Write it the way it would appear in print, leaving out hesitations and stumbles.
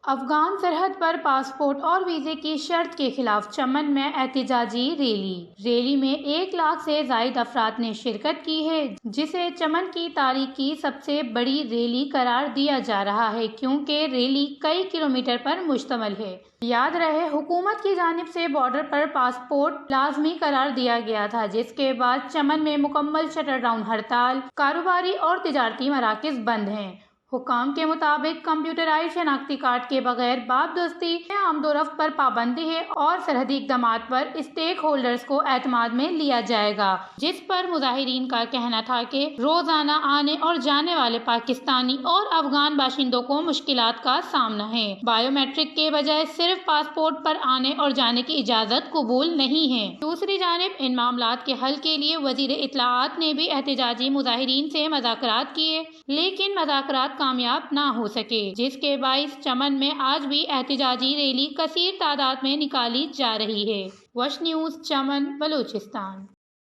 افغان سرحد پر پاسپورٹ اور ویزے کی شرط کے خلاف چمن میں احتجاجی ریلی میں 1 لاکھ سے زائد افراد نے شرکت کی ہے، جسے چمن کی تاریخ کی سب سے بڑی ریلی قرار دیا جا رہا ہے کیونکہ ریلی کئی کلومیٹر پر مشتمل ہے۔ یاد رہے، حکومت کی جانب سے بارڈر پر پاسپورٹ لازمی قرار دیا گیا تھا، جس کے بعد چمن میں مکمل شٹر ڈاؤن ہڑتال، کاروباری اور تجارتی مراکز بند ہیں۔ حکام کے مطابق کمپیوٹرائزڈ شناختی کارڈ کے بغیر باب دستی آمد و رفت پر پابندی ہے اور سرحدی اقدامات پر اسٹیک ہولڈرز کو اعتماد میں لیا جائے گا، جس پر مظاہرین کا کہنا تھا کہ روزانہ آنے اور جانے والے پاکستانی اور افغان باشندوں کو مشکلات کا سامنا ہے۔ بائیو میٹرک کے بجائے صرف پاسپورٹ پر آنے اور جانے کی اجازت قبول نہیں ہے۔ دوسری جانب ان معاملات کے حل کے لیے وزیر اطلاعات نے بھی احتجاجی مظاہرین سے مذاکرات کیے، لیکن مذاکرات کامیاب نہ ہو سکے، جس کے باعث چمن میں آج بھی احتجاجی ریلی کثیر تعداد میں نکالی جا رہی ہے۔ وش نیوز، چمن، بلوچستان۔